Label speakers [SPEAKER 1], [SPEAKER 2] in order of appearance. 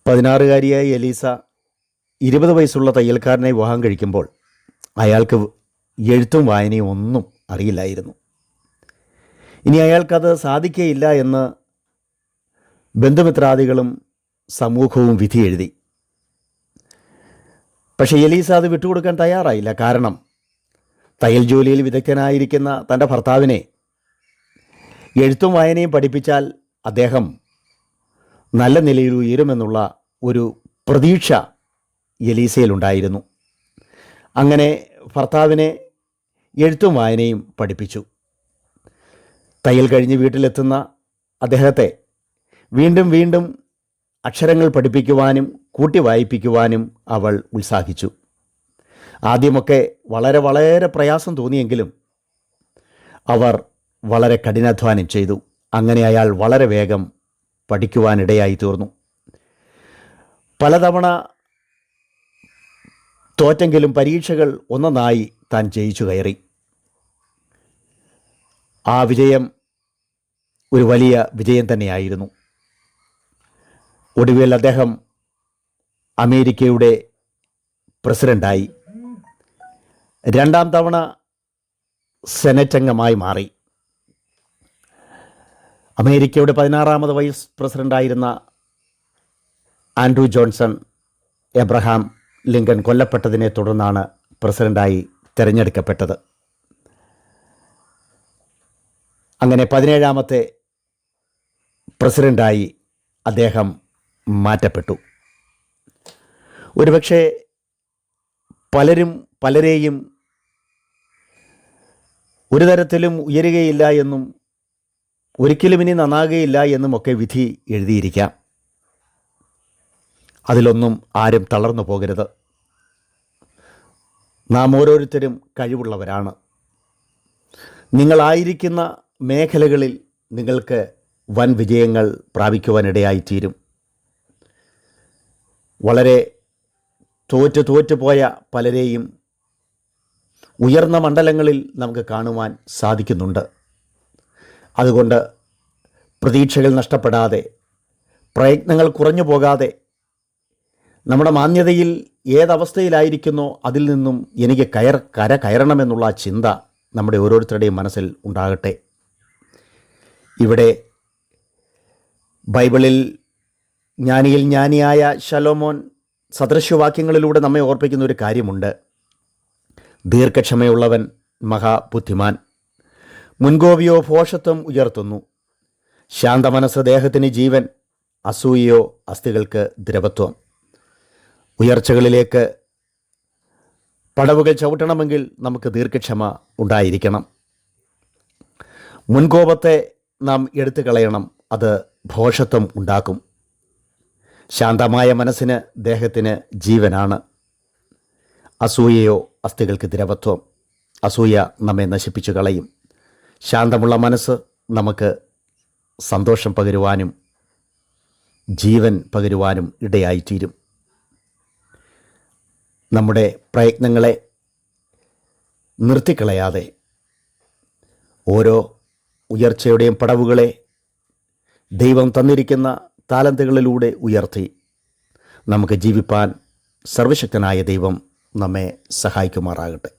[SPEAKER 1] 16കാരിയായ Elisa 20 വയസ്സുള്ള തയ്യൽക്കാരനെ വിവാഹം കഴിക്കുമ്പോൾ അയാൾക്ക് എഴുത്തും വായനയും ഒന്നും അറിയില്ലായിരുന്നു. ഇനി അയാൾക്കത് സാധിക്കുകയില്ല എന്ന് ബന്ധുമിത്രാദികളും സമൂഹവും വിധി എഴുതി. പക്ഷേ എലീസ അത് വിട്ടുകൊടുക്കാൻ തയ്യാറായില്ല. കാരണം തയ്യൽ ജോലിയിൽ വിദഗ്ധനായിരിക്കുന്ന തൻ്റെ ഭർത്താവിനെ എഴുത്തും വായനയും പഠിപ്പിച്ചാൽ അദ്ദേഹം നല്ല നിലയിൽ ഉയരുമെന്നുള്ള ഒരു പ്രതീക്ഷ എലീസയിലുണ്ടായിരുന്നു. അങ്ങനെ ഭർത്താവിനെ എഴുത്തും വായനയും പഠിപ്പിച്ചു. തയ്യൽ കഴിഞ്ഞ് വീട്ടിലെത്തുന്ന അദ്ദേഹത്തെ വീണ്ടും വീണ്ടും അക്ഷരങ്ങൾ പഠിപ്പിക്കുവാനും കൂട്ടി വായിപ്പിക്കുവാനും അവൾ ഉത്സാഹിച്ചു. ആദ്യമൊക്കെ വളരെ വളരെ പ്രയാസം തോന്നിയെങ്കിലും അവർ വളരെ കഠിനാധ്വാനം ചെയ്തു. അങ്ങനെ അയാൾ വളരെ വേഗം പഠിക്കുവാനിടയായി തീർന്നു. പലതവണ തോറ്റെങ്കിലും പരീക്ഷകൾ ഒന്നൊന്നായി താൻ ജയിച്ചു കയറി. ആ വിജയം ഒരു വലിയ വിജയം തന്നെയായിരുന്നു. ഒടുവിൽ അദ്ദേഹം അമേരിക്കയുടെ പ്രസിഡൻ്റായി. 2ാം തവണ സെനറ്റ് അംഗമായി മാറി. അമേരിക്കയുടെ 16ാമത് വൈസ് പ്രസിഡൻ്റായിരുന്ന ആൻഡ്രൂ ജോൺസൺ എബ്രഹാം ലിങ്കൺ കൊല്ലപ്പെട്ടതിനെ തുടർന്നാണ് പ്രസിഡൻ്റായി തിരഞ്ഞെടുക്കപ്പെട്ടത്. അങ്ങനെ 17ാമത്തെ പ്രസിഡൻ്റായി അദ്ദേഹം മാറ്റപ്പെട്ടു. ഒരുപക്ഷെ പലരും പലരെയും ഒരു തരത്തിലും ഉയരുകയില്ല എന്നും ഒരിക്കലും ഇനി നന്നാകുകയില്ല എന്നുമൊക്കെ വിധി എഴുതിയിരിക്കാം. അതിലൊന്നും ആരും തളർന്നു പോകരുത്. നാം ഓരോരുത്തരും കഴിവുള്ളവരാണ്. നിങ്ങളായിരിക്കുന്ന മേഖലകളിൽ നിങ്ങൾക്ക് വൻ വിജയങ്ങൾ പ്രാപിക്കുവാനിടയായിത്തീരും. വളരെ തോറ്റുപോയ പലരെയും ഉയർന്ന മണ്ഡലങ്ങളിൽ നമുക്ക് കാണുവാൻ സാധിക്കുന്നുണ്ട്. അതുകൊണ്ട് പ്രതീക്ഷകൾ നഷ്ടപ്പെടാതെ, പ്രയത്നങ്ങൾ കുറഞ്ഞു പോകാതെ, നമ്മുടെ മാന്യതയിൽ ഏതവസ്ഥയിലായിരിക്കുന്നോ അതിൽ നിന്നും എനിക്ക് കര കയറണമെന്നുള്ള ചിന്ത നമ്മുടെ ഓരോരുത്തരുടെയും മനസ്സിൽ ഉണ്ടാകട്ടെ. ഇവിടെ ബൈബിളിൽ ജ്ഞാനിയിൽ ജ്ഞാനിയായ ശലോമോൻ സദൃശ്യവാക്യങ്ങളിലൂടെ നമ്മെ ഓർപ്പിക്കുന്ന ഒരു കാര്യമുണ്ട്. ദീർഘക്ഷമയുള്ളവൻ മഹാബുദ്ധിമാൻ, മുൻകോപിയോ ഭോഷത്വം ഉയർത്തുന്നു. ശാന്തമനസ്സ് ദേഹത്തിന് ജീവൻ, അസൂയയോ അസ്ഥികൾക്ക് ദ്രവത്വം. ഉയർച്ചകളിലേക്ക് പടവുകൾ ചവിട്ടണമെങ്കിൽ നമുക്ക് ദീർഘക്ഷമ ഉണ്ടായിരിക്കണം. മുൻകോപത്തെ നാം എടുത്തു കളയണം. അത് ഭോഷത്വം ഉണ്ടാക്കും. ശാന്തമായ മനസ്സിന് ദേഹത്തിന് ജീവനാണ്. അസൂയയോ അസ്ഥികൾക്ക് ദ്രവത്വം. അസൂയ നമ്മെ നശിപ്പിച്ചു കളയും. ശാന്തമുള്ള മനസ്സ് നമുക്ക് സന്തോഷം പകരുവാനും ജീവൻ പകരുവാനും ഇടയായിത്തീരും. നമ്മുടെ പ്രയത്നങ്ങളെ നിർത്തിക്കളയാതെ ഓരോ ഉയർച്ചയുടെയും പടവുകളെ ദൈവം തന്നിരിക്കുന്ന താലന്തുകളിലൂടെ ഉയർത്തി നമുക്ക് ജീവിപ്പാൻ സർവശക്തനായ ദൈവം നമ്മെ സഹായിക്കുമാറാകട്ടെ.